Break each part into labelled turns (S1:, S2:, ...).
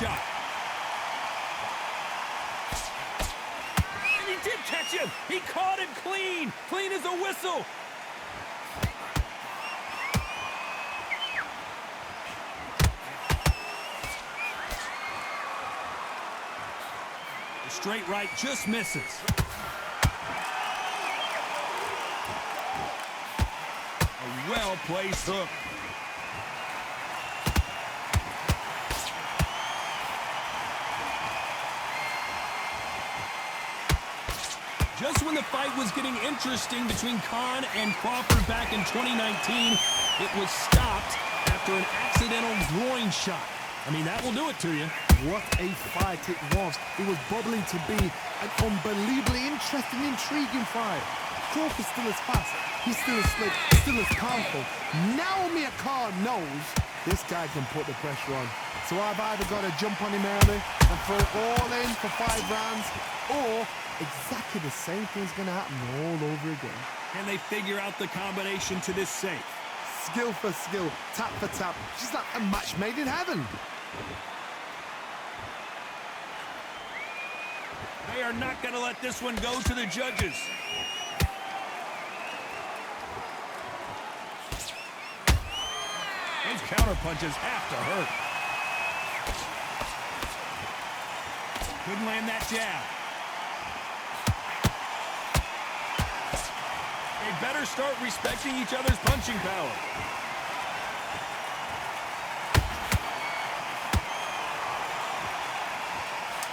S1: shot. And he did catch him. He caught him clean. Clean as a whistle. The straight right just misses. A well-placed hook. Just when the fight was getting interesting between Khan and Crawford back in 2019, it was stopped after an accidental groin shot. I mean, that will do it to you.
S2: What a fight it was. It was bubbling to be an unbelievably interesting, intriguing fight. Crawford's still as fast. He's still as slick, still as powerful. Naomi Khan knows this guy can put the pressure on. So I've either got to jump on him early and throw it all in for 5 rounds, or exactly the same thing's going to happen all over again.
S1: Can they figure out the combination to this safe?
S2: Skill for skill, tap for tap. She's like a match made in heaven.
S1: They are not going to let this one go to the judges. Those counter punches have to hurt. Couldn't land that jab. They better start respecting each other's punching power.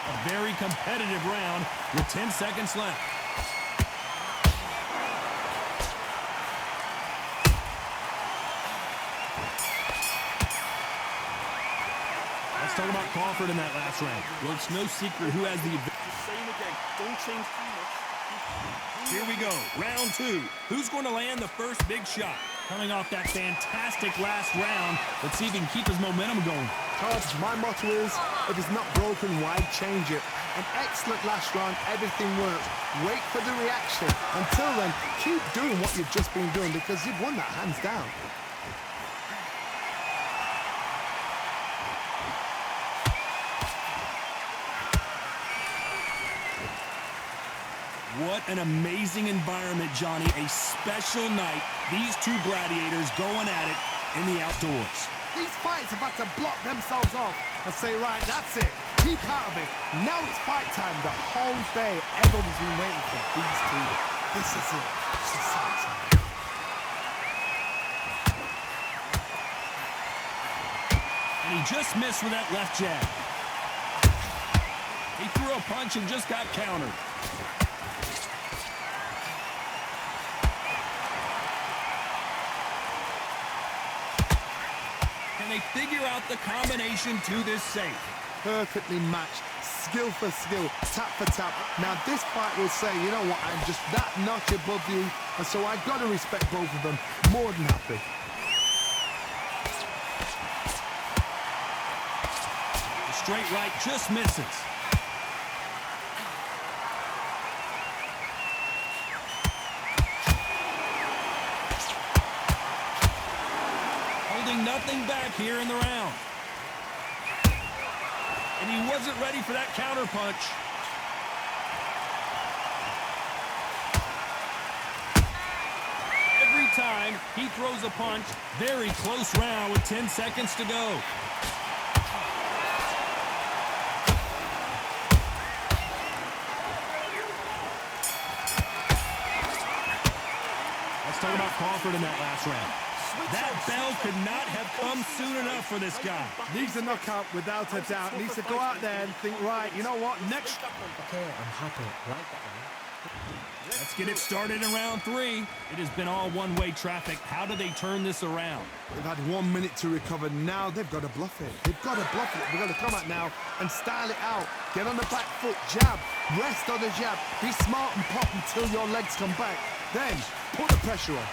S1: A very competitive round with 10 seconds left. Let's talk about Crawford in that last round. Well, it's no secret who has the advantage.
S3: Same again. Don't change too much.
S1: Here we go, round 2. Who's going to land the first big shot? Coming off that fantastic last round, let's see if he can keep his momentum going.
S2: Todd, my motto is, if it's not broken, why change it? An excellent last round, everything worked. Wait for the reaction. Until then, keep doing what you've just been doing, because you've won that hands down.
S1: What an amazing environment, Johnny. A special night. These two gladiators going at it in the outdoors.
S2: These fights are about to block themselves off and say, right, that's it. Keep out of it. Now it's fight time. The whole day, everyone's been waiting for these two. This is it. This is it.
S1: And he just missed with that left jab. He threw a punch and just got countered. Can they figure out the combination to this safe?
S2: Perfectly matched, skill for skill, tap for tap. Now this fight will say, you know what, I'm just that notch above you, and so I've got to respect both of them. More than happy.
S1: The straight right just misses. Holding nothing back here in the round. And he wasn't ready for that counter punch. Every time he throws a punch, very close round with 10 seconds to go. Let's talk about Crawford in that last round. That bell could not have come soon enough for this guy.
S2: Needs a knockout without a doubt. Needs to go out there and think, right, you know what, next.
S4: Okay, I'm happy. Like that one.
S1: Let's get it started in round 3. It has been all one-way traffic. How do they turn this around?
S2: They've had 1 minute to recover. Now they've got to bluff it. They've got to bluff it. They've got to come out now and style it out. Get on the back foot, jab, rest on the jab. Be smart and pop until your legs come back. Then put the pressure on.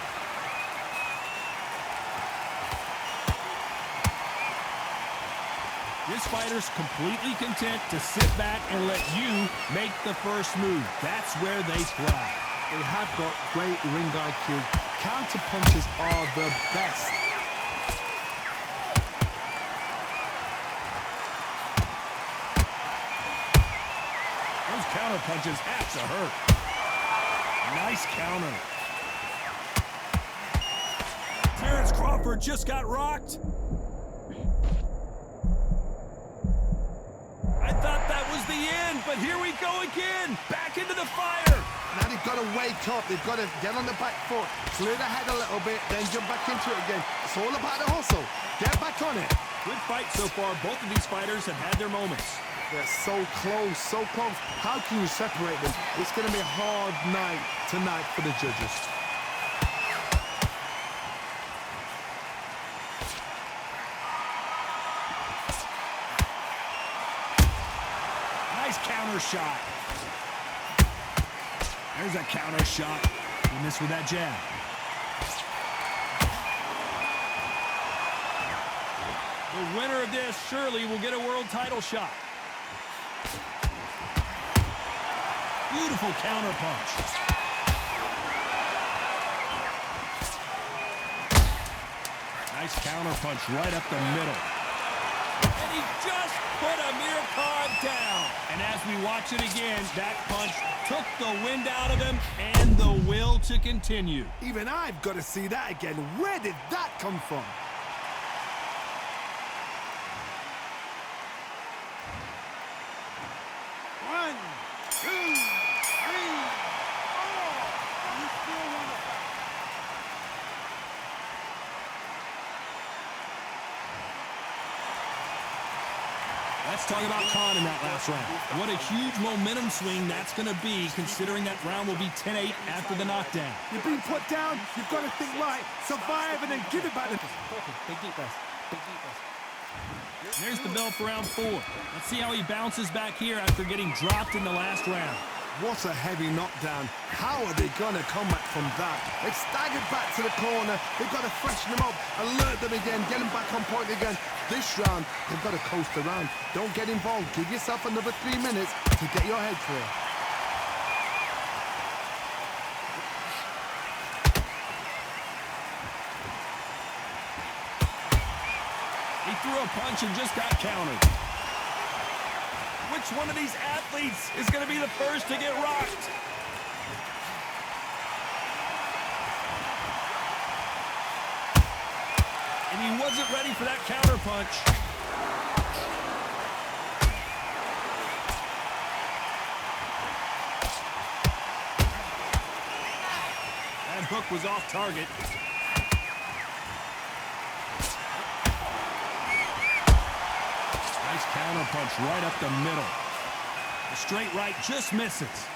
S1: This fighter's completely content to sit back and let you make the first move. That's where they thrive.
S2: They have got great ring IQ. Counter punches are the best.
S1: counter punches have to hurt. Nice counter. Terrence Crawford just got rocked. I thought that was the end, but here we go again. Back into the fire.
S2: Now they've got to wake up. They've got to get on the back foot, clear the head a little bit, then jump back into it again. It's all about the hustle. Get back on it.
S1: Good fight so far. Both of these fighters have had their moments.
S2: They're so close, so close. How can you separate them? It's going to be a hard night tonight for the judges.
S1: Nice counter shot. There's a counter shot. He missed with that jab. The winner of this surely will get a world title shot. Beautiful counter punch. Nice counter punch right up the middle. And he just put Amir Khan down. And as we watch it again, that punch took the wind out of him and the will to continue.
S2: Even I've got to see that again. Where did that come from?
S3: One, two, three, four. You still want to fight?
S1: Let's talk about Khan in that last round. What a huge momentum swing that's going to be, considering that round will be 10-8 after the knockdown.
S2: You're being put down. You've got to think right, survive, and then give it back.
S4: Big deep breath. Big deep breath.
S1: There's the bell for round 4. Let's see how he bounces back here after getting dropped in the last round.
S2: What a heavy knockdown. How are they going to come back from that? They've staggered back to the corner. They've got to freshen them up, alert them again, get them back on point again. This round, they've got to coast around. Don't get involved. Give yourself another 3 minutes to get your head clear.
S1: He threw a punch and just got countered. Which one of these athletes is going to be the first to get rocked? And he wasn't ready for that counter punch. That hook was off target. Nice counter punch right up the middle. The straight right just misses.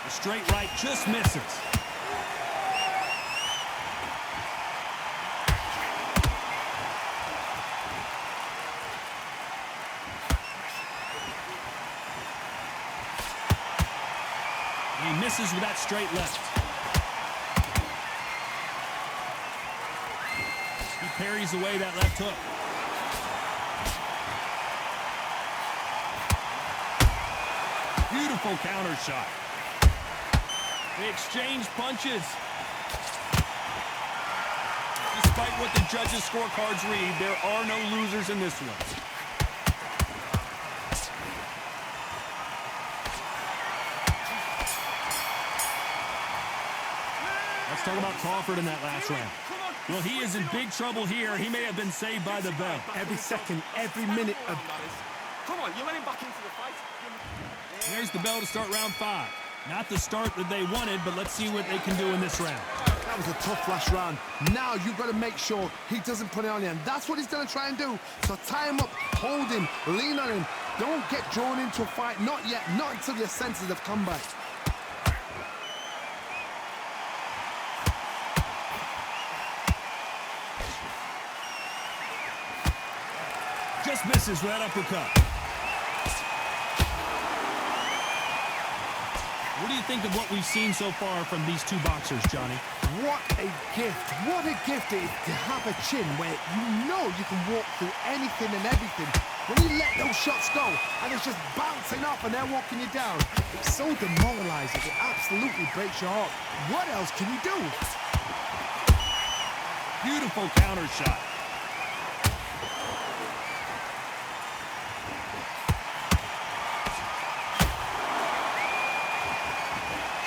S1: The straight right just misses. He misses with that straight left. He parries away that left hook. Beautiful counter shot. They exchange punches. Despite what the judges' scorecards read, there are no losers in this one. Let's talk about Crawford in that last round. Well, he is in big trouble here. He may have been saved by the bell.
S2: Every second, every minute of...
S3: Come on, you let him back into the fight.
S1: There's the bell to start round 5. Not the start that they wanted, but let's see what they can do in this round.
S2: That was a tough last round. Now you've got to make sure he doesn't put it on you. And that's what he's going to try and do. So tie him up, hold him, lean on him. Don't get drawn into a fight. Not yet. Not until your senses have come back.
S1: Just misses with that uppercut. What do you think of what we've seen so far from these two boxers, Johnny?
S2: What a gift. What a gift it is to have a chin where you know you can walk through anything and everything. When you let those shots go and it's just bouncing off and they're walking you down, it's so demoralizing. It absolutely breaks your heart. What else can you do?
S1: Beautiful counter shot.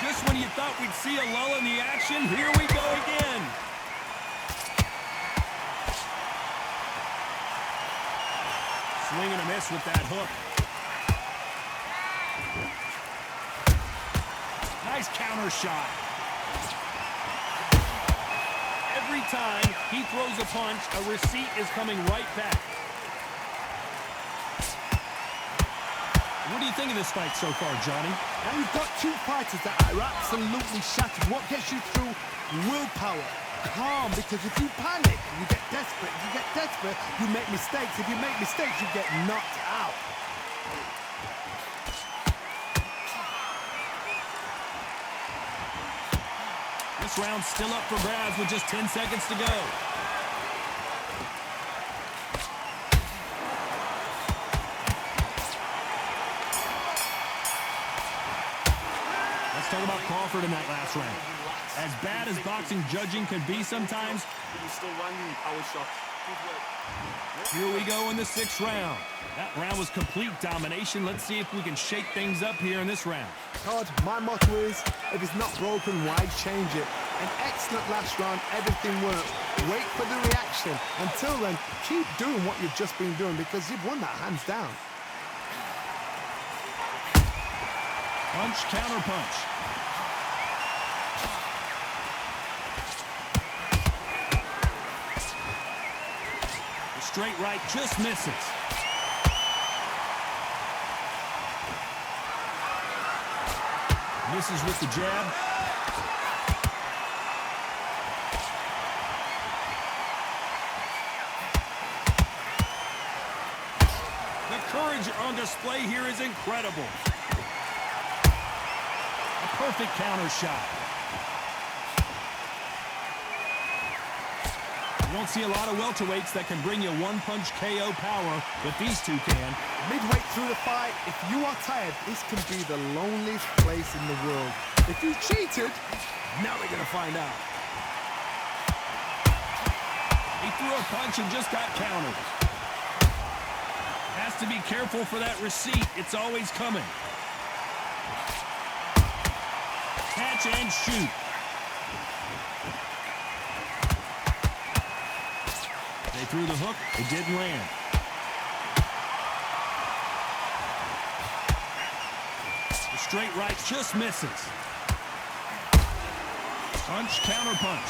S1: Just when you thought we'd see a lull in the action, here we go again. Swing and a miss with that hook. Nice counter shot. Every time he throws a punch, a receipt is coming right back. What do you think of this fight so far, Johnny?
S2: Now you've got two fighters that are absolutely shattered. What gets you through? Willpower. Calm, because if you panic, you get desperate. If you get desperate, you make mistakes. If you make mistakes, you get knocked out.
S1: This round's still up for grabs with just 10 seconds to go. Let's talk about Crawford in that last round. As bad as boxing judging can be sometimes, here we go in the 6th round. That round was complete domination. Let's see if we can shake things up here in this round.
S2: Todd, my motto is, if it's not broken, why change it? An excellent last round, everything worked. Wait for the reaction. Until then, keep doing what you've just been doing because you've won that hands down.
S1: Punch, counter punch. The straight right just misses. Misses with the jab. The courage on display here is incredible. A perfect counter shot. You don't see a lot of welterweights that can bring you one-punch KO power, but these two can.
S2: Midway through the fight, if you are tired, this can be the loneliest place in the world. If you cheated, now we're going to find out.
S1: He threw a punch and just got countered. Has to be careful for that receipt. It's always coming. Catch and shoot. They threw the hook. It didn't land. The straight right just misses. Punch, counter punch.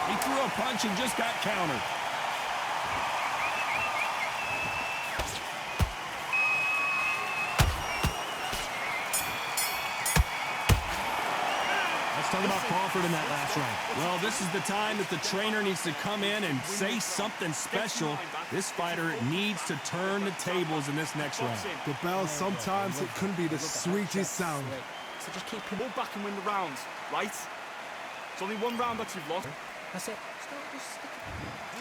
S1: He threw a punch and just got countered. Talk about Crawford in that last round. Well, this is the time that the trainer needs to come in and say something special. This fighter needs to turn the tables in this next round.
S2: The bell, sometimes it can be the sweetest sound.
S3: So just keep him back and win the rounds, right? It's only one round that you've lost.
S4: That's it.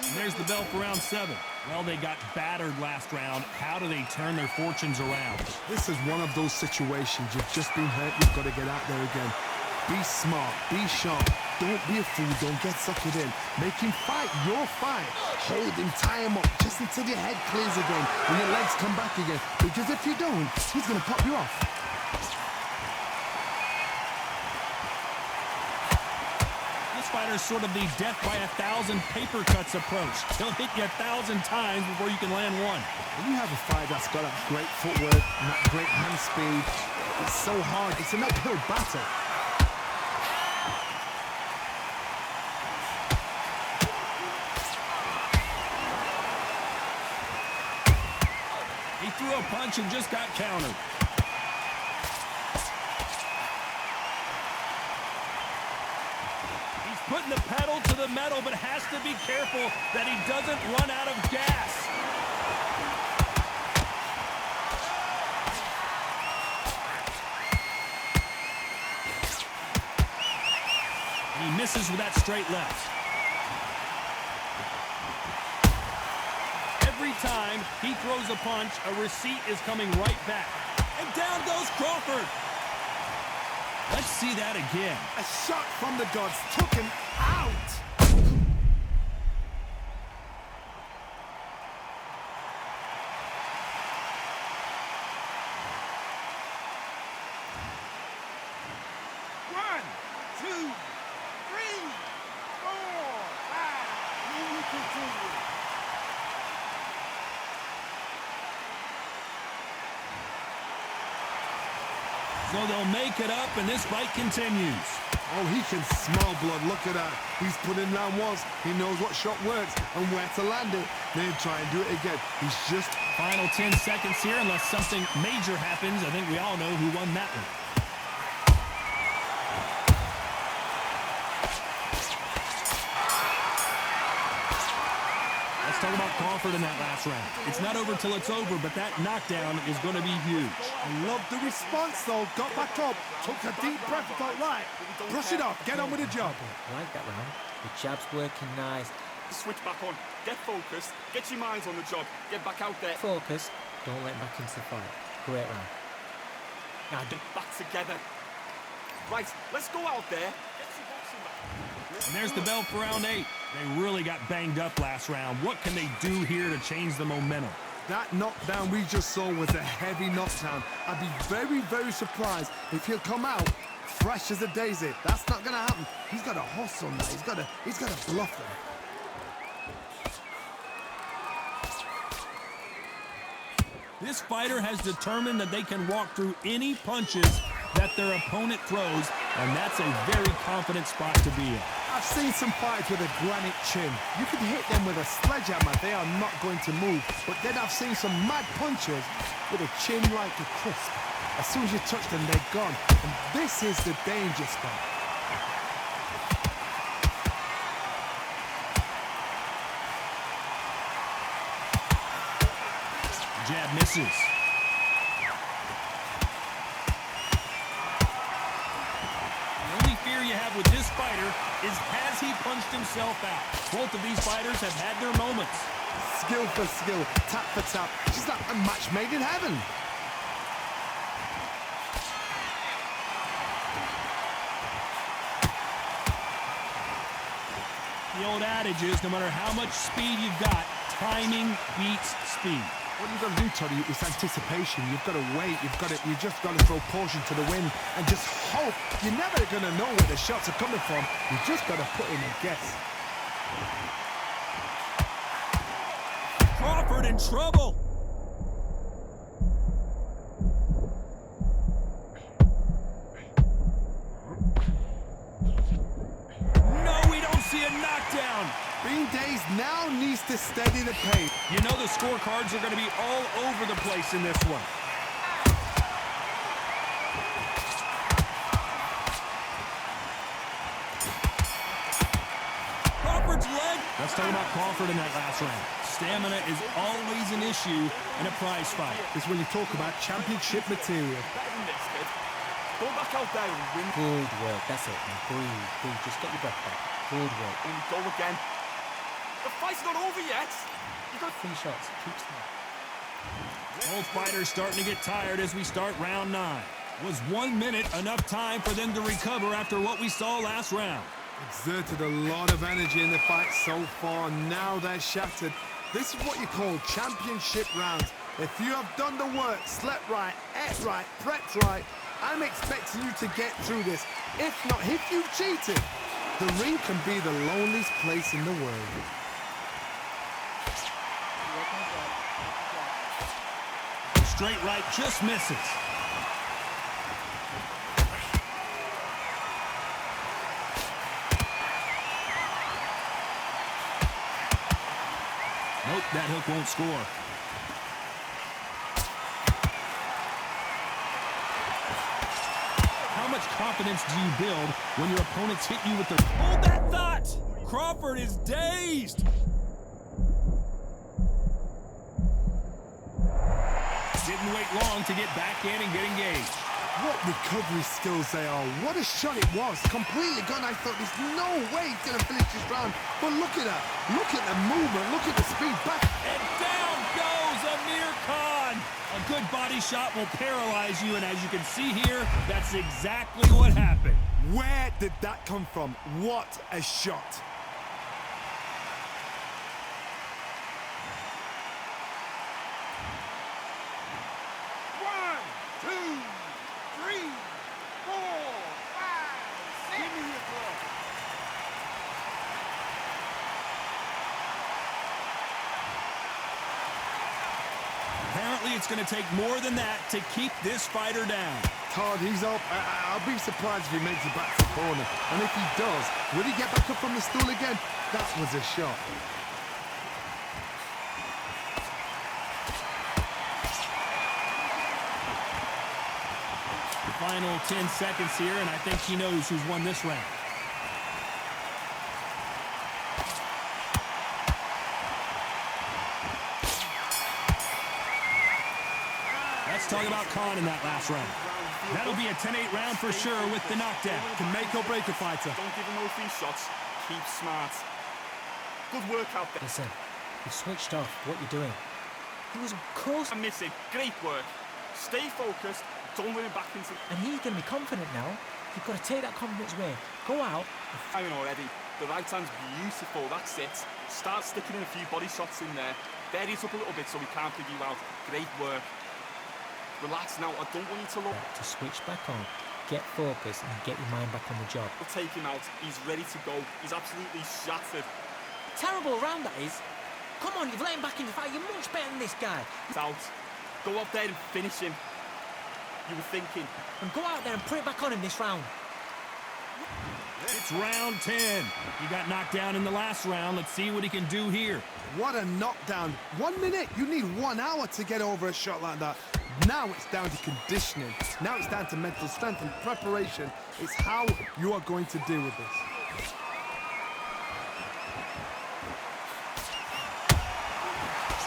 S1: And there's the bell for round 7. Well, they got battered last round. How do they turn their fortunes around?
S2: This is one of those situations. You've just been hurt. You've got to get out there again. Be smart, be sharp, don't be a fool, don't get suckered in. Make him fight your fight. Hold him, tie him up, just until your head clears again and your legs come back again. Because if you don't, he's going to pop you off.
S1: This fighter's sort of the death by 1,000 paper cuts approach. He'll hit you 1,000 times before you can land one.
S2: When you have a fight that's got that great footwork and that great hand speed, it's so hard. It's an uphill battle.
S1: He threw a punch and just got countered. He's putting the pedal to the metal, but has to be careful that he doesn't run out of gas. And he misses with that straight left. Every time He throws a punch. A receipt is coming right back. And down goes Crawford. Let's see that again.
S2: A shot from the gods took him out.
S3: One, two, three, four, five. Here we continue.
S1: So they'll make it up, and this fight continues.
S2: Oh, he can smell blood. Look at that. He's put in round once. He knows what shot works and where to land it. Then try and do it again. He's just...
S1: Final 10 seconds here, unless something major happens. I think we all know who won that one. Let's talk about Crawford in that last round. It's not over till it's over, but that knockdown is going to be huge.
S2: I love the response, though. Got back up, took a deep breath, thought, right, brush it off, get on with the job.
S4: I like that round. The jab's working nice.
S5: Switch back on. Get focused. Get your minds on the job. Get back out there.
S4: Focus. Don't let back into the fight. Great round.
S5: Now get back together. Right, let's go out there. Get some boxing back.
S1: And there's the bell for round 8. They really got banged up last round. What can they do here to change the momentum?
S2: That knockdown we just saw was a heavy knockdown. I'd be very, very surprised if he'll come out fresh as a daisy. That's not going to happen. He's got a hustle now. He's got to bluff them.
S1: This fighter has determined that they can walk through any punches that their opponent throws, and that's a very confident spot to be in.
S2: I've seen some fighters with a granite chin. You can hit them with a sledgehammer, they are not going to move. But then I've seen some mad punchers with a chin like a crisp. As soon as you touch them, they're gone. And this is the danger spot.
S1: Jab misses. The only fear you have with this fighter is, has he punched himself out? Both of these fighters have had their moments.
S2: Skill for skill, tap for tap. It's like a match made in heaven.
S1: The old adage is, no matter how much speed you've got, timing beats speed.
S2: What you've got to do, Toddy, is anticipation. You've got to wait. You just got to throw caution to the wind and just hope. You're never going to know where the shots are coming from. You just got to put in a guess.
S1: Crawford in trouble. No, we don't see a knockdown.
S2: Bean Days now needs to steady the pace.
S1: You know the scorecards are going to be all over the place in this one. Crawford's leg. Let's talk about Crawford in that last round. Stamina is always an issue in a prize fight.
S2: It's when you talk about championship material.
S5: Better than this, kid. Go back out there and win.
S4: Good work. That's it. Now breathe. Breathe. Just get your breath back. Good work.
S5: And go again. The fight's not over yet.
S4: You got 3 shots. Keep smart.
S1: Both fighters starting to get tired as we start round 9. Was 1 minute enough time for them to recover after what we saw last round?
S2: Exerted a lot of energy in the fight so far. Now they're shattered. This is what you call championship rounds. If you have done the work, slept right, ate right, prepped right, I'm expecting you to get through this. If not, if you've cheated, the ring can be the loneliest place in the world.
S1: Straight right just misses. Nope, that hook won't score. How much confidence do you build when your opponents hit you with their... Hold that thought! Crawford is dazed! Didn't wait long to get back in and get engaged.
S2: What recovery skills they are. What a shot it was. Completely gone. I thought there's no way he's going to finish this round. But look at that. Look at the movement. Look at the speed back.
S1: And down goes good body shot will paralyze you, and as you can see here, that's exactly what happened.
S2: Where did that come from? What a shot.
S3: One, two, three, four, five, six. Give me your ball.
S1: Apparently, it's going to take more than that to keep this fighter down.
S2: Todd, he's up. I'll be surprised if he makes it back to the corner. And if he does, will he get back up from the stool again? That was a shot.
S1: The final 10 seconds here, and I think he knows who's won this round. Let's talk about Khan in that last round. That'll be a 10-8 round for sure with the knockdown.
S2: Can make or break a fighter.
S5: Don't give him no free shots. Keep smart. Good work out there.
S4: Listen, you've switched off what you're doing. He was close,
S5: I'm missing. Great work. Stay focused. Don't let him back into...
S4: and he's going to be confident now. You've got to take that confidence away. Go out.
S5: Firing already. The right hand's beautiful. That's it. Start sticking in a few body shots in there. Bury it up a little bit so we can't figure you out. Great work. Relax now. I don't want you to look.
S4: To switch back on, get focused, and get your mind back on the job.
S5: We'll take him out. He's ready to go. He's absolutely shattered.
S4: Terrible round that is. Come on, you've let him back in the fight. You're much better than this guy.
S5: He's out. Go out there and finish him. You were thinking.
S4: And go out there and put it back on him this round.
S1: It's round 10. He got knocked down in the last round. Let's see what he can do here.
S2: What a knockdown. 1 minute, you need 1 hour to get over a shot like that. Now it's down to conditioning. Now it's down to mental strength and preparation. It's how you are going to deal with this.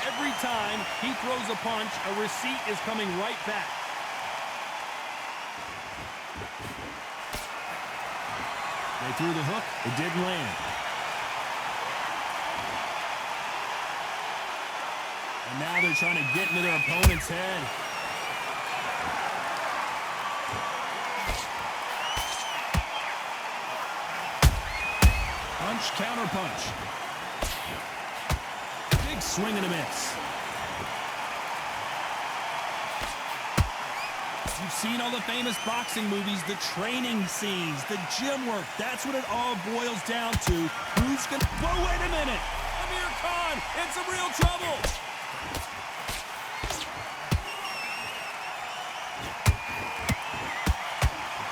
S1: Every time he throws a punch, a receipt is coming right back. They threw the hook. It didn't land. And now they're trying to get into their opponent's head. Punch, counter punch. Big swing and a miss. You've seen all the famous boxing movies, the training scenes, the gym work. That's what it all boils down to. Who's gonna... Whoa, wait a minute! Amir Khan in some real trouble!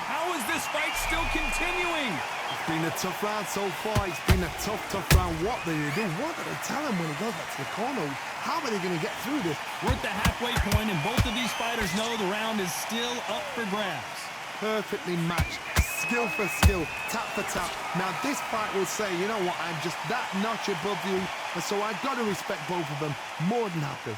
S1: How is this fight still continuing?
S2: It's been a tough round so far. It's been a tough round. What do they do? What do they tell him when he goes back to the corner? How are they going to get through this?
S1: We're at the halfway point, and both of these fighters know the round is still up for grabs.
S2: Perfectly matched. Skill for skill. Tap for tap. Now this fight will say, you know what, I'm just that notch above you. And so I've got to respect both of them. More than happy.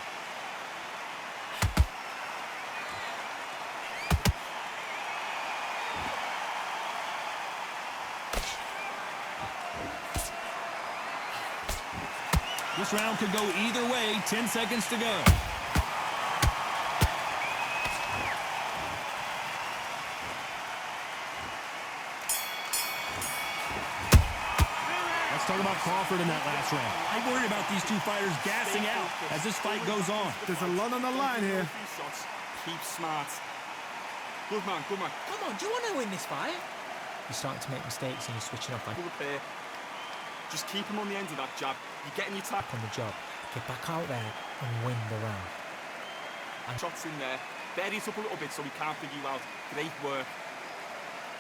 S1: This round could go either way. 10 seconds to go. Let's talk about Crawford in that last round. I worry about these two fighters gassing out as this fight goes on.
S2: There's a lot on the line here.
S5: Shots. Keep smart. Good man, good man.
S4: Come on, do you want to win this fight? You're starting to make mistakes and you're switching off.
S5: Pull up here. Just keep him on the end of that jab. You're getting your tap
S4: On the job. Get back out there and win the round.
S5: and shots in there. Bury it up a little bit so we can't figure you out. Great work.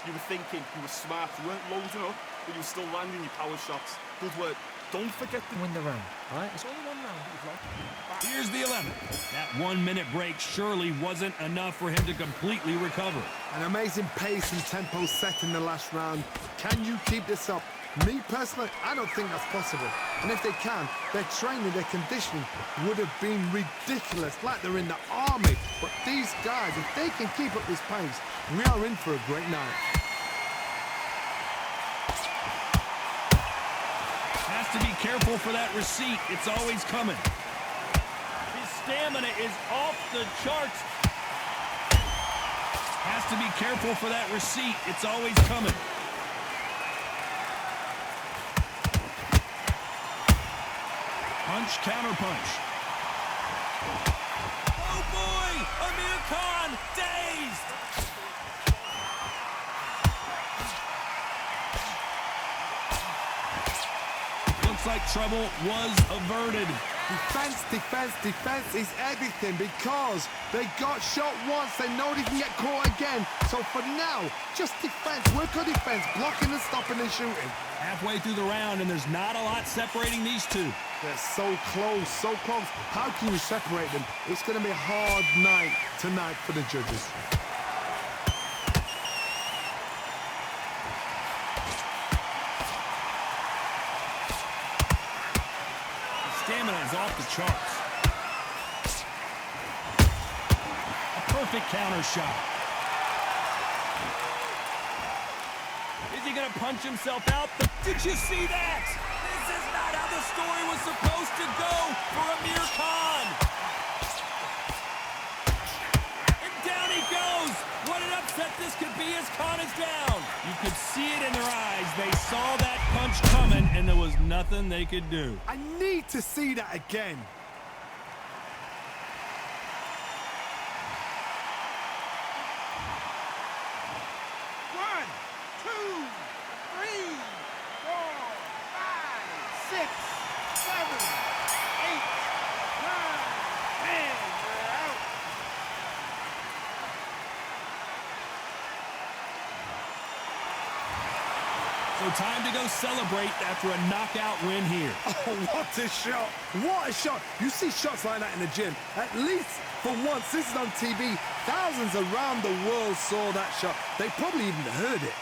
S5: You were thinking, you were smart. You weren't loading up, but you were still landing your power shots. Good work. Don't forget the...
S4: Win the round, all right? It's only one round that you've lost.
S1: Here's the 11th. That 1 minute break surely wasn't enough for him to completely recover.
S2: An amazing pace and tempo set in the last round. Can you keep this up? Me personally, I don't think that's possible. And if they can, their training, their conditioning would have been ridiculous, like they're in the army. But these guys, if they can keep up this pace, we are in for a great night.
S1: Has to be careful for that receipt. It's always coming. His stamina is off the charts. Has to be careful for that receipt. It's always coming. Punch, counter punch. Oh boy! Amir Khan dazed! Looks like trouble was averted.
S2: Defense is everything because they got shot once. They know they can get caught again. So for now, just defense. Work on defense, blocking and stopping and shooting.
S1: Halfway through the round, and there's not a lot separating these two.
S2: They're so close, so close. How can you separate them? It's going to be a hard night tonight for the judges.
S1: Stamina is off the charts. A perfect counter shot. Is he gonna punch himself out? Did you see that? This is not how the story was supposed to go for Amir Khan. And down he goes. What an upset this could be as Khan is down. You could see it in their eyes. They saw that punch coming, and there was nothing they could do.
S2: I need to see that again.
S3: One, two, three, 4, 5, 6, 7, 8, 9, 10. We're out.
S1: So time to go celebrate after a knockout win here.
S2: Oh, what a shot. What a shot. You see shots like that in the gym. At least for once, this is on TV. Thousands around the world saw that shot. They probably even heard it.